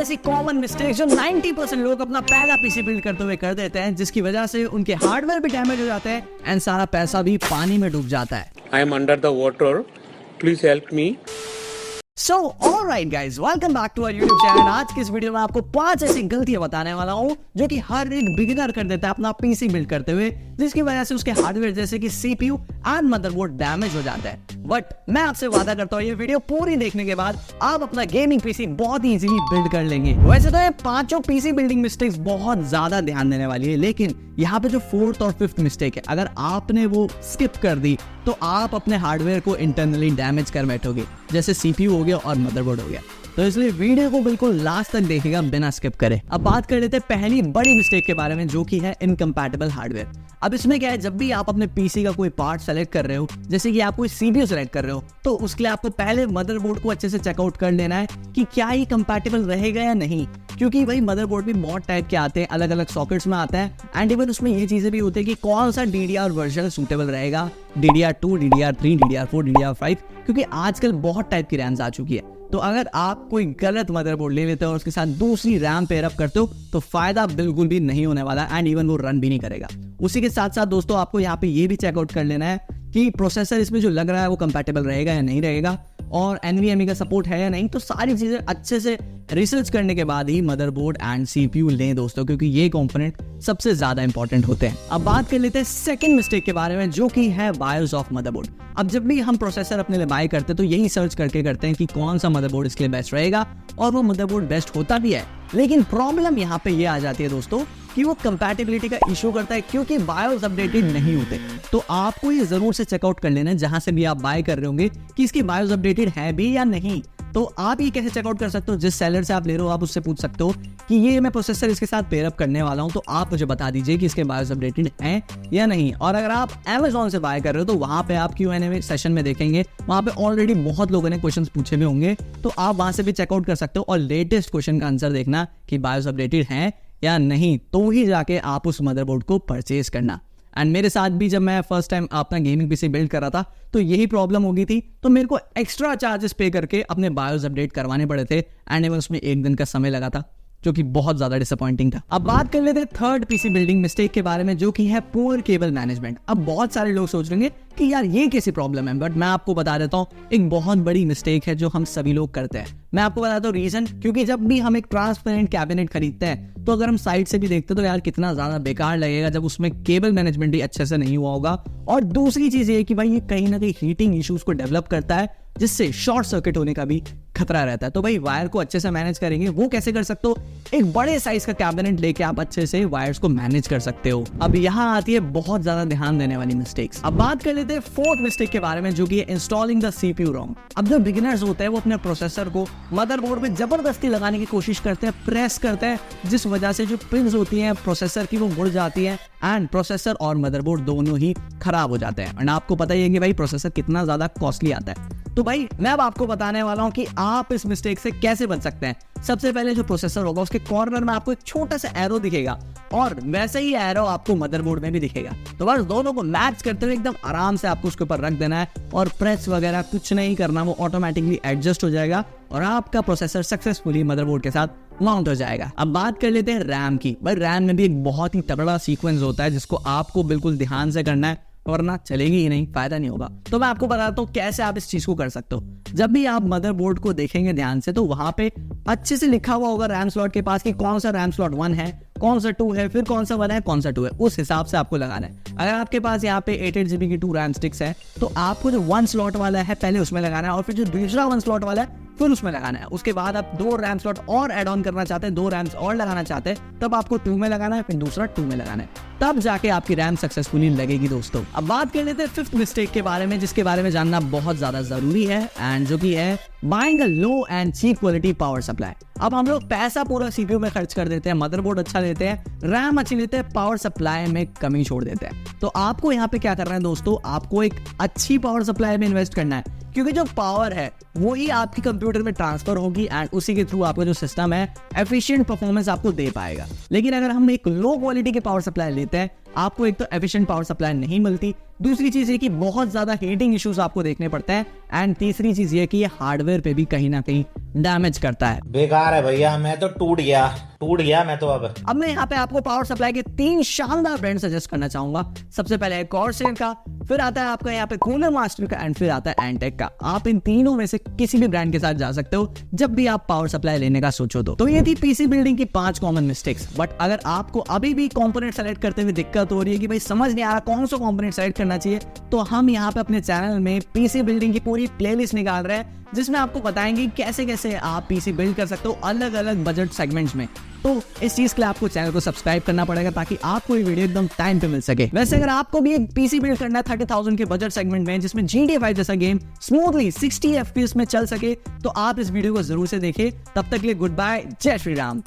ऐसी common mistake जो 90% लोग अपना पहला पीसी बिल्ड करते हुए कर देते हैं, जिसकी वजह से उनके हार्डवेयर भी डैमेज हो जाते हैं एंड सारा पैसा भी पानी में डूब जाता है। I am under the water. Please help me. So alright guys, welcome back to our YouTube channel। आज की इस वीडियो में आपको 5 ऐसी गलतियां बताने वाला हूँ जो कि हर एक बिगिनर कर देता है अपना पीसी बिल्ड करते हुए, जिसकी वजह से उसके हार्डवेयर जैसे कि CPU एंड मदरबोर्ड डैमेज हो जाता है। बट मैं आपसे वादा करता हूँ ये वीडियो पूरी देखने के बाद आप अपना गेमिंग पीसी बहुत ही इजीली बिल्ड कर लेंगे। वैसे तो ये पांचों पीसी बिल्डिंग मिस्टेक्स बहुत ज्यादा ध्यान देने वाली है, लेकिन यहाँ पे जो 4th और 5th मिस्टेक है, अगर आपने वो स्किप कर दी तो आप अपने हार्डवेयर को इंटरनली डैमेज कर बैठोगे, जैसे CPU हो गया और मदरबोर्ड हो गया। तो इसलिए वीडियो को बिल्कुल लास्ट तक देखिएगा बिना स्किप करे। अब बात कर लेते हैं पहली बड़ी मिस्टेक के बारे में, जो कि है इनकम्पैटिबल हार्डवेयर। अब इसमें क्या है, जब भी आप अपने पीसी का कोई पार्ट सेलेक्ट कर रहे हो, जैसे कि आप कोई CPU सेलेक्ट कर रहे हो, तो उसके लिए आपको पहले मदरबोर्ड को अच्छे से चेकआउट कर लेना है कि क्या ये कंपैटिबल रहेगा या नहीं, क्योंकि वही मदरबोर्ड भी बहुत टाइप के आते हैं, अलग अलग सॉकेट्स में आता है एंड इवन उसमें ये चीजें भी होती है कि कौन सा DDR वर्जन सूटेबल रहेगा, DDR2, DDR3, DDR4, DDR5, क्योंकि आजकल बहुत टाइप की रैम्स आ चुकी है। तो अगर आप कोई गलत मदरबोर्ड ले लेते हो और उसके साथ दूसरी रैम पेयर अप करते हो तो फायदा बिल्कुल भी नहीं होने वाला एंड इवन वो रन भी नहीं करेगा। उसी के साथ साथ दोस्तों आपको यहाँ पे ये भी चेकआउट कर लेना है कि प्रोसेसर इसमें जो लग रहा है वो कंपैटिबल रहेगा या नहीं रहेगा, और NVMe का सपोर्ट है या नहीं। तो सारी चीजें अच्छे से रिसर्च करने के बाद ही मदरबोर्ड एंड CPU लें दोस्तों, क्योंकि ये कंपोनेंट सबसे ज्यादा इंपॉर्टेंट होते हैं। अब बात कर लेते हैं सेकंड मिस्टेक के बारे में, जो कि है बायोस ऑफ मदरबोर्ड। अब जब भी हम प्रोसेसर अपने लिए बाय करते हैं तो यही सर्च करके करते हैं कि कौन सा मदरबोर्ड इसके लिए बेस्ट रहेगा, और वो मदरबोर्ड बेस्ट होता भी है। लेकिन प्रॉब्लम यहाँ पे ये आ जाती है दोस्तों कि वो कंपैटिबिलिटी का इशू करता है, क्योंकि बायोस अपडेटेड नहीं होते। तो आपको ये जरूर से चेकआउट कर लेना है जहां से भी आप बाय कर रहे होंगे कि इसकी बायोस अपडेटेड है भी या नहीं। तो आप ये कैसे चेकआउट कर सकते हो, जिस सेलर से आप ले रहे हो आप उससे पूछ सकते हो कि ये मैं प्रोसेसर इसके साथ पेयर अप करने वाला हूं, तो आप मुझे बता दीजिए कि इसके बायोस अपडेटेड हैं या नहीं। और अगर आप Amazon से बाय कर रहे हो तो वहां पे आप Q&A सेशन में देखेंगे, वहां पे ऑलरेडी बहुत लोगों ने क्वेश्चंस पूछे हुए होंगे, तो आप वहां से भी चेकआउट कर सकते हो और लेटेस्ट क्वेश्चन का आंसर देखना कि बायोस अपडेटेड है या नहीं, तो ही जाके आप उस मदरबोर्ड को परचेज करना। एंड मेरे साथ भी जब मैं फर्स्ट टाइम अपना गेमिंग पीसी बिल्ड कर रहा था तो यही प्रॉब्लम हो गई थी, तो मेरे को एक्स्ट्रा चार्जेस पे करके अपने बायोस अपडेट करवाने पड़े थे एंड उसमें 1 दिन का समय लगा था, जो कि बहुत ज्यादा डिसअपॉइंटिंग था। अब बात कर लेते हैं थर्ड पीसी बिल्डिंग मिस्टेक के बारे में, जो कि है पुअर केबल मैनेजमेंट। अब बहुत सारे लोग सोच रहे हैं कि यार ये कैसी प्रॉब्लम है, बट मैं आपको बता देता हूँ एक बहुत बड़ी मिस्टेक है जो हम सभी लोग करते हैं। मैं आपको बताता हूँ रीजन, क्योंकि जब भी हम एक ट्रांसपेरेंट कैबिनेट खरीदते हैं तो अगर हम साइड से भी देखते हैं तो यार कितना ज्यादा बेकार लगेगा जब उसमें केबल मैनेजमेंट ही अच्छे से नहीं हुआ होगा। और दूसरी चीज ये कि भाई ये कहीं ना कहीं हीटिंग इश्यूज को डेवलप करता है, जिससे शॉर्ट सर्किट होने का भी खतरा रहता है। तो भाई वायर को अच्छे से मैनेज करेंगे, वो कैसे कर सकते हो, एक बड़े साइज का कैबिनेट लेके आप अच्छे से वायर्स को मैनेज कर सकते हो। अब यहाँ आती है बहुत ज्यादा ध्यान देने वाली मिस्टेक्स। अब बात कर लेते हैं फोर्थ मिस्टेक के बारे में, जो कि है इंस्टॉलिंग द CPU ROM। अब जो बिगिनर्स होते हैं वो अपने प्रोसेसर को मदरबोर्ड में जबरदस्ती लगाने की कोशिश करते हैं, प्रेस करते हैं, जिस वजह से जो पिन्स होती हैं प्रोसेसर की वो मुड़ जाती है एंड प्रोसेसर और मदरबोर्ड दोनों ही खराब हो जाते हैं। एंड आपको पता ही है कि भाई प्रोसेसर कितना ज्यादा कॉस्टली आता है। तो भाई मैं अब आपको बताने वाला हूं कि आप इस मिस्टेक से कैसे बच सकते हैं। सबसे पहले जो प्रोसेसर होगा उसके कॉर्नर में आपको एक छोटा सा एरो दिखेगा, और वैसे ही एरो आपको मदरबोर्ड में भी दिखेगा। तो बस दोनों को मैच करते हुए एकदम आराम से आपको उसके ऊपर रख देना है और प्रेस वगैरह कुछ नहीं करना, वो ऑटोमेटिकली एडजस्ट हो जाएगा और आपका प्रोसेसर सक्सेसफुली मदरबोर्ड के साथ माउंट हो जाएगा। अब बात कर लेते हैं रैम की। भाई रैम में भी एक बहुत ही तगड़ा सीक्वेंस होता है जिसको आपको बिल्कुल ध्यान से करना है, वरना चलेगी ही नहीं, फायदा नहीं होगा। तो मैं आपको बताता हूँ कैसे आप इस चीज को कर सकते हो। जब भी आप मदरबोर्ड को देखेंगे ध्यान से तो वहां पे अच्छे से लिखा हुआ होगा रैम स्लॉट के पास कि कौन सा रैम स्लॉट 1 है, कौन सा 2 है, फिर कौन सा 1 है, कौन सा 2 है। उस हिसाब से आपको लगाना है। अगर आपके पास यहाँ पे 8 GB की 2 रैम स्टिक्स है तो आपको जो 1 स्लॉट वाला है पहले उसमें लगाना है, और फिर जो दूसरा 1 स्लॉट वाला है फिर उसमें लगाना है। उसके बाद आप 2 रैम स्लॉट और ऐड ऑन करना चाहते हैं, 2 रैम्स और लगाना चाहते हैं, तब आपको 2 में लगाना है, फिर दूसरा 2 में लगाना है, तब जाके आपकी रैम सक्सेसफुली लगेगी दोस्तों। अब बात कर लेते हैं 5th मिस्टेक के बारे में, जिसके बारे में जानना बहुत ज्यादा जरूरी है एंड जो कि है buying a low and cheap quality power supply. अब हम लोग पैसा पूरा CPU में खर्च कर देते हैं, मदरबोर्ड अच्छा लेते हैं, रैम अच्छी लेते हैं, पावर सप्लाई में कमी छोड़ देते हैं। तो आपको यहाँ पे क्या करना है दोस्तों, आपको एक अच्छी पावर सप्लाई में इन्वेस्ट करना है, क्योंकि जो पावर है वो ही आपकी कंप्यूटर में ट्रांसफर होगी एंड उसी के थ्रू आपका जो सिस्टम है एफिशिएंट परफॉर्मेंस आपको दे पाएगा। लेकिन अगर हम एक लो क्वालिटी के पावर सप्लाई लेते हैं आपको एक तो एफिशिएंट पावर सप्लाई नहीं मिलती, दूसरी चीज ये कि बहुत ज्यादा हीटिंग इश्यूज आपको देखने पड़ते हैं, एंड तीसरी चीज ये कि ये हार्डवेयर पे भी कहीं ना कहीं डैमेज करता है। बेकार है भैया, मैं तो टूट गया मैं तो। अब मैं यहाँ पे आपको पावर सप्लाई के 3 शानदार ब्रांड सजेस्ट करना चाहूंगा। सबसे पहले है कॉर्सेर का, फिर आता है आपका यहाँ पे कूलर मास्टर का, एंड फिर आता है एंटेक का। आप इन तीनों में से किसी भी ब्रांड के साथ जा सकते हो जब भी आप पावर सप्लाई लेने का सोचो तो ये थी पीसी बिल्डिंग की 5 कॉमन मिस्टेक्स। बट अगर आपको अभी भी कंपोनेंट सेलेक्ट करते हुए दिक्कत हो रही है कि भाई समझ नहीं आ रहा कौन सा कंपोनेंट सेलेक्ट करना चाहिए, तो हम यहाँ पे अपने चैनल में पीसी बिल्डिंग की पूरी प्लेलिस्ट निकाल रहे हैं, जिसमें आपको बताएंगे कैसे कैसे आप पीसी बिल्ड कर सकते हो अलग अलग बजट सेगमेंट्स में। तो इस चीज के लिए आपको चैनल को सब्सक्राइब करना पड़ेगा ताकि आपको ये वीडियो एकदम टाइम पे मिल सके। वैसे अगर आपको भी एक पीसी बिल्ड करना है 30,000 के बजट सेगमेंट में, जिसमें GTA 5 जैसा गेम स्मूथली 60 FPS में चल सके, तो आप इस वीडियो को जरूर से देखें। तब तक के लिए गुड बाय, जय श्री राम।